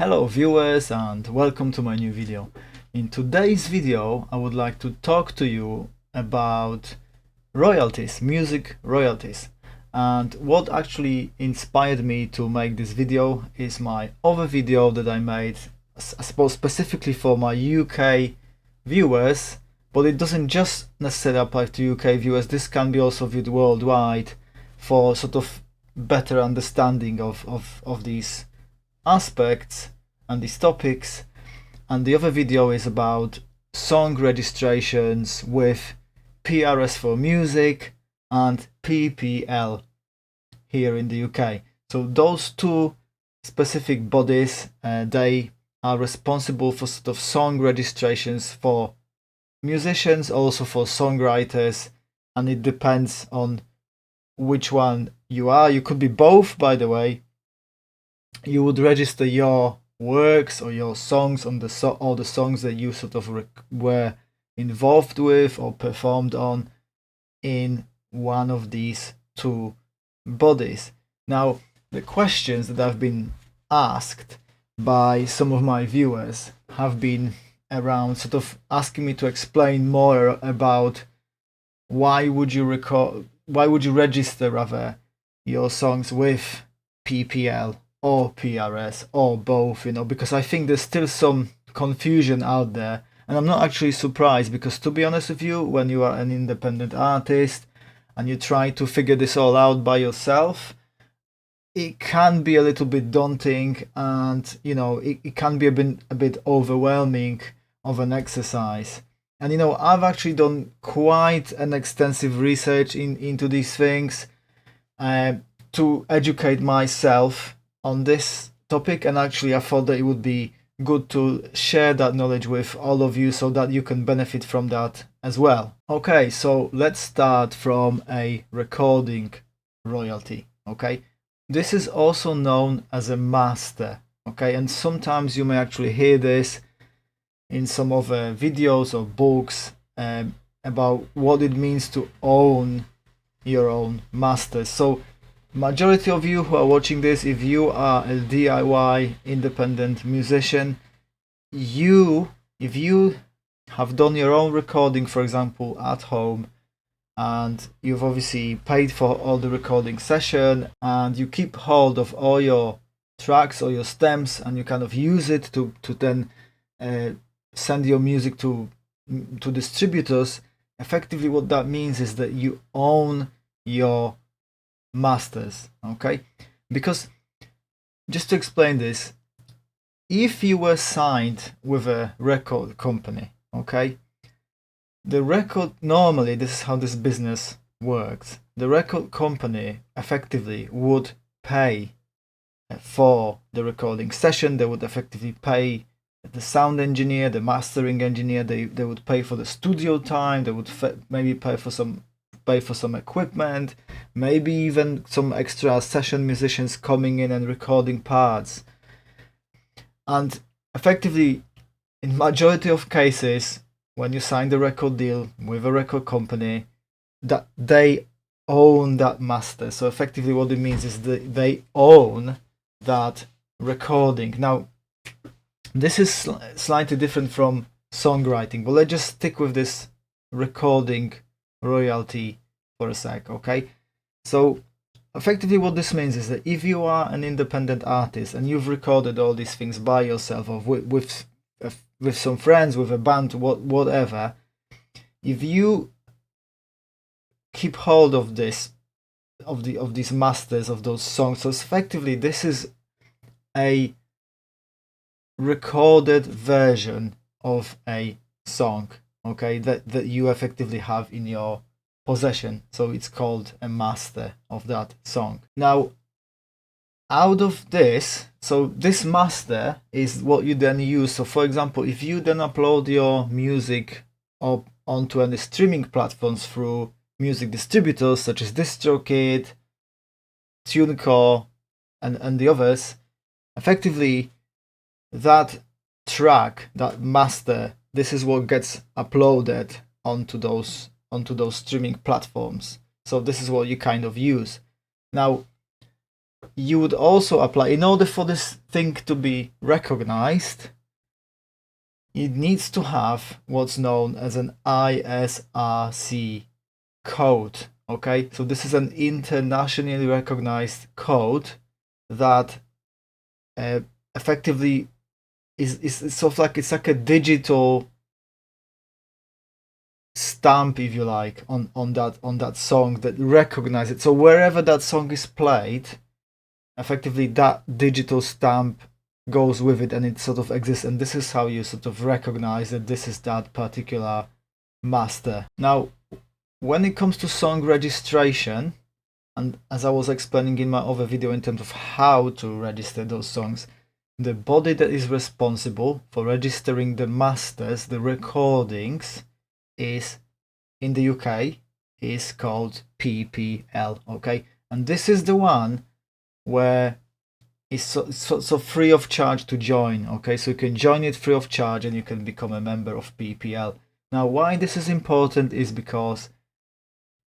Hello viewers and welcome to my new video. In today's video I would like to talk to you about royalties, music royalties. And what actually inspired me to make this video is my other video that I made, I suppose specifically for my UK viewers, but it doesn't just necessarily apply to UK viewers. This can be also viewed worldwide for sort of better understanding of these aspects and these topics. And the other video is about song registrations with PRS for music and PPL here in the UK. So those two specific bodies, they are responsible for sort of song registrations for musicians, also for songwriters, and it depends on which one you are. You could be both, by the way. You would register your works or your songs on all the songs that you sort of were involved with or performed on in one of these two bodies. Now, the questions that have been asked by some of my viewers have been around sort of asking me to explain more about why would you register rather your songs with PPL or PRS or both, because I think there's still some confusion out there. And I'm not actually surprised, because to be honest with you, when you are an independent artist and you try to figure this all out by yourself, it can be a little bit daunting, and it can be a bit overwhelming of an exercise. And I've actually done quite an extensive research into these things to educate myself on this topic, and actually I thought that it would be good to share that knowledge with all of you so that you can benefit from that as well. Okay, so let's start from a recording royalty. Okay, this is also known as a master. Okay, and sometimes you may actually hear this in some other videos or books about what it means to own your own masters. So majority of you who are watching this, if you are a DIY independent musician, if you have done your own recording, for example, at home, and you've obviously paid for all the recording session, and you keep hold of all your tracks or your stems, and you kind of use it to then send your music to distributors, effectively what that means is that you own your masters. Okay, because just to explain this, if you were signed with a record company, okay, the record, normally this is how this business works, the record company effectively would pay for the recording session. They would effectively pay the sound engineer, the mastering engineer, they would pay for the studio time, they would maybe pay for some equipment, maybe even some extra session musicians coming in and recording parts. And effectively, in majority of cases, when you sign the record deal with a record company, that they own that master. So effectively what it means is that they own that recording. Now, this is slightly different from songwriting, but let's just stick with this recording royalty for a sec. Okay, so effectively what this means is that if you are an independent artist and you've recorded all these things by yourself or with some friends, with a band, whatever, if you keep hold of these masters of those songs, so effectively this is a recorded version of a song, okay, that you effectively have in your possession. So it's called a master of that song. Now, out of this, so this master is what you then use. So for example, if you then upload your music up onto any streaming platforms through music distributors such as DistroKid, TuneCore, and the others, effectively that track, that master, this is what gets uploaded onto those streaming platforms. So this is what you kind of use. Now, you would also apply, in order for this thing to be recognized, it needs to have what's known as an ISRC code. Okay, so this is an internationally recognized code that effectively is sort of like, it's like a digital stamp, if you like, on that song that recognize it. So wherever that song is played, effectively that digital stamp goes with it, and it sort of exists, and this is how you sort of recognize that this is that particular master. Now, when it comes to song registration, and as I was explaining in my other video in terms of how to register those songs, the body that is responsible for registering the masters, the recordings, is in the UK is called PPL. Okay, and this is the one where it's so free of charge to join. Okay, so you can join it free of charge and you can become a member of PPL. Now, why this is important is because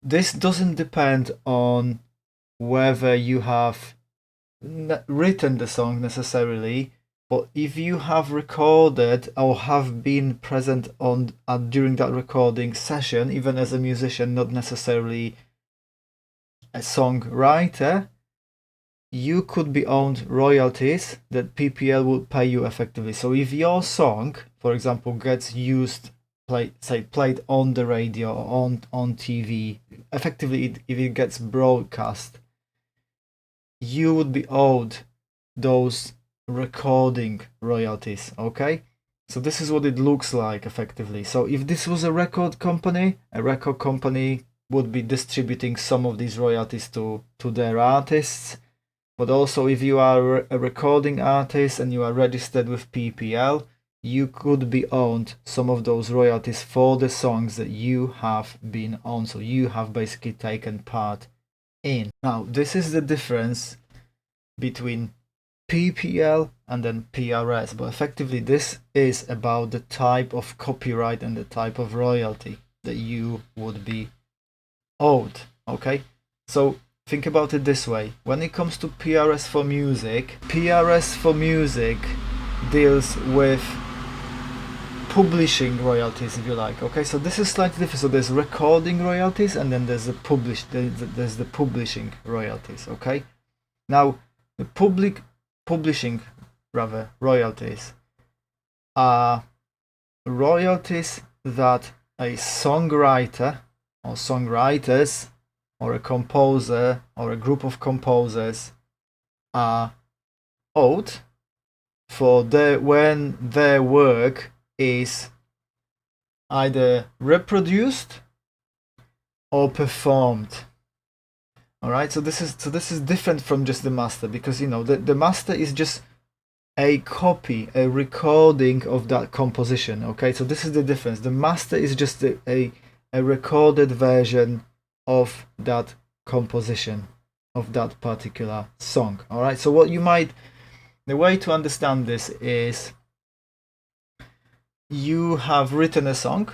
this doesn't depend on whether you have written the song necessarily, but if you have recorded or have been present on during that recording session, even as a musician, not necessarily a songwriter, you could be owed royalties that PPL would pay you effectively. So if your song, for example, gets used, played on the radio or on TV, effectively if it gets broadcast, you would be owed those recording royalties. Okay, so this is what it looks like effectively. So if this was a record company would be distributing some of these royalties to their artists. But also, if you are a recording artist and you are registered with PPL, you could be owed some of those royalties for the songs that you have been on, so you have basically taken part in. Now, this is the difference between PPL and then PRS, but effectively this is about the type of copyright and the type of royalty that you would be owed. Okay, so think about it this way. When it comes to PRS for music deals with publishing royalties, if you like. Okay, so this is slightly different. So there's recording royalties, and then there's the publishing royalties. Okay, now the publishing royalties are royalties that a songwriter or songwriters or a composer or a group of composers are owed for when their work is either reproduced or performed. All right, so this is different from just the master, because you know the master is just a copy, a recording of that composition. Okay, so this is the difference. The master is just a recorded version of that composition, of that particular song. All right, so the way to understand this is, you have written a song,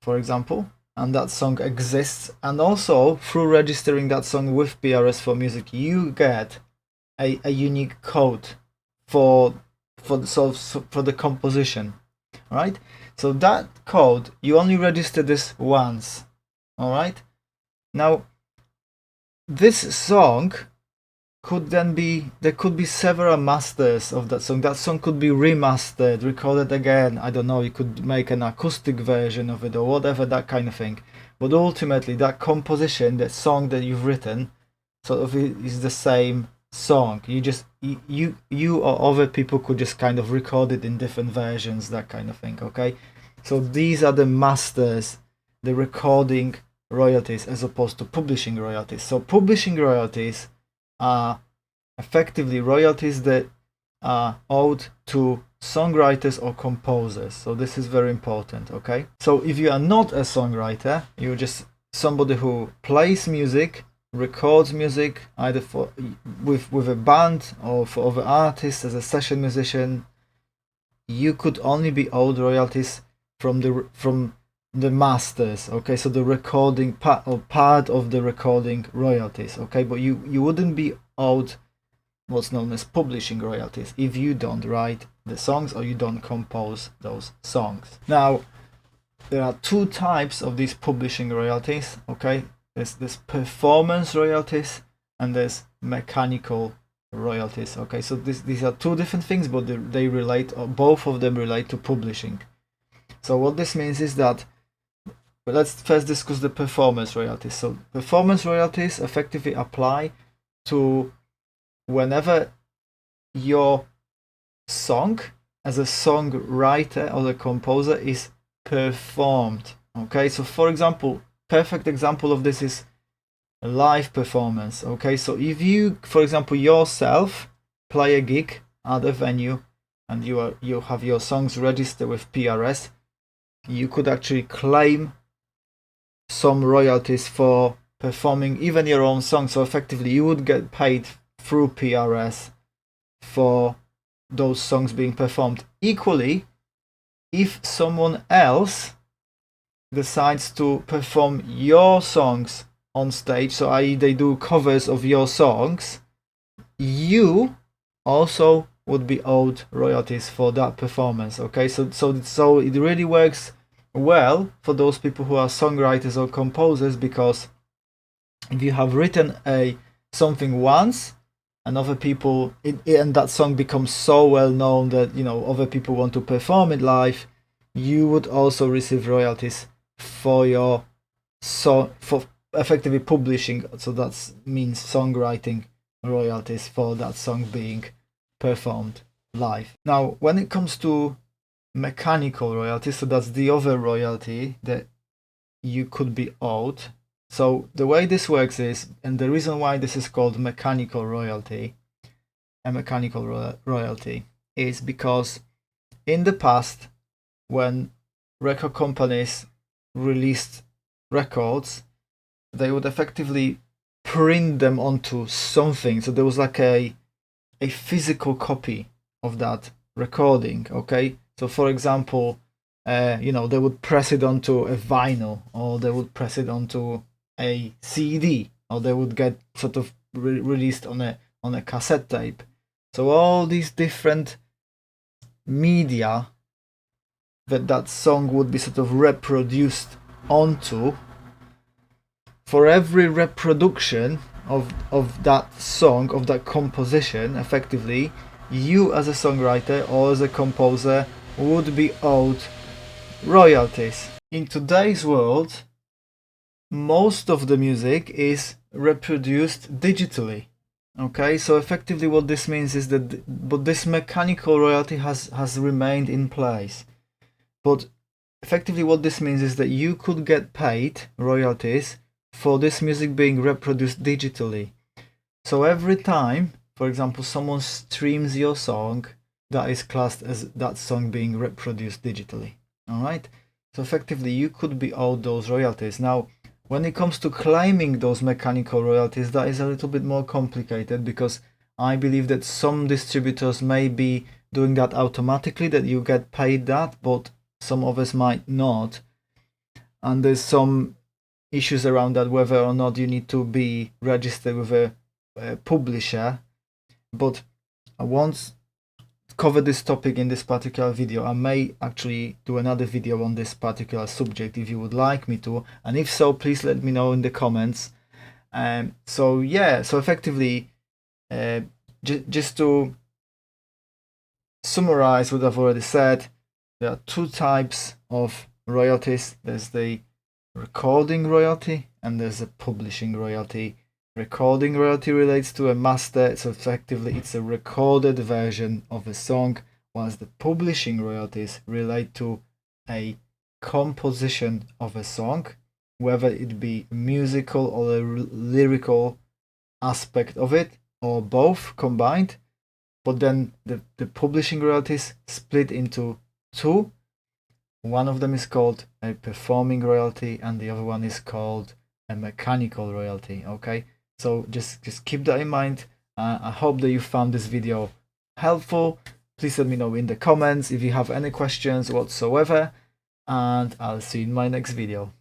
for example, and that song exists, and also through registering that song with PRS for music, you get a unique code for the composition. All right, so that code, you only register this once. All right, now this song could then be, there could be several masters of that song. That song could be remastered, recorded again. I don't know, you could make an acoustic version of it or whatever, that kind of thing. But ultimately, that composition, that song that you've written, sort of is the same song. You or other people could just kind of record it in different versions, that kind of thing. Okay, so these are the masters, the recording royalties, as opposed to publishing royalties. So publishing royalties are effectively royalties that are owed to songwriters or composers. So this is very important. Okay, so if you are not a songwriter, you're just somebody who plays music, records music, either with a band or for other artists as a session musician, you could only be owed royalties from the masters. Okay, so the recording part of the recording royalties. Okay, but you wouldn't be owed what's known as publishing royalties if you don't write the songs or you don't compose those songs. Now, there are two types of these publishing royalties, okay? There's performance royalties and there's mechanical royalties, okay? So these are two different things, but they relate, or both of them relate to publishing. So what this means is that, let's first discuss the performance royalties. So performance royalties effectively apply to whenever your song as a songwriter or the composer is performed, okay? So for example, perfect example of this is a live performance, okay? So if you, for example, yourself play a gig at a venue and you have your songs registered with PRS, you could actually claim some royalties for performing even your own song. So effectively you would get paid through PRS for those songs being performed. Equally, if someone else decides to perform your songs on stage, so i.e. they do covers of your songs, you also would be owed royalties for that performance, okay? So it really works well for those people who are songwriters or composers, because if you have written something once and other people, and that song becomes so well known that, you know, other people want to perform it live, you would also receive royalties for your song, for effectively publishing. So that means songwriting royalties for that song being performed live. Now, when it comes to mechanical royalties, so that's the other royalty that you could be owed. So the way this works is, and the reason why this is called mechanical royalty, a mechanical royalty, is because in the past, when record companies released records, they would effectively print them onto something. So there was like a physical copy of that recording, okay? So for example, you know, they would press it onto a vinyl, or they would press it onto a CD, or they would get sort of released on a cassette tape. So all these different media that song would be sort of reproduced onto, for every reproduction of that song, of that composition, effectively, you as a songwriter or as a composer would be owed royalties. In today's world, most of the music is reproduced digitally, okay? So effectively what this means is that, but this mechanical royalty has remained in place. But effectively what this means is that you could get paid royalties for this music being reproduced digitally. So every time, for example, someone streams your song, that is classed as that song being reproduced digitally, all right? So effectively you could be owed those royalties. Now, when it comes to claiming those mechanical royalties, that is a little bit more complicated, because I believe that some distributors may be doing that automatically, that you get paid that, but some others might not. And there's some issues around that, whether or not you need to be registered with a publisher. But I won't cover this topic in this particular video. I may actually do another video on this particular subject if you would like me to, and if so, please let me know in the comments. So yeah, so effectively, just to summarize what I've already said, there are two types of royalties. There's the recording royalty and there's a publishing royalty. Recording royalty relates to a master, so effectively it's a recorded version of a song, whilst the publishing royalties relate to a composition of a song, whether it be musical or a lyrical aspect of it, or both combined. But then the publishing royalties split into two. One of them is called a performing royalty and the other one is called a mechanical royalty, okay? So just keep that in mind. I hope that you found this video helpful. Please let me know in the comments if you have any questions whatsoever, and I'll see you in my next video.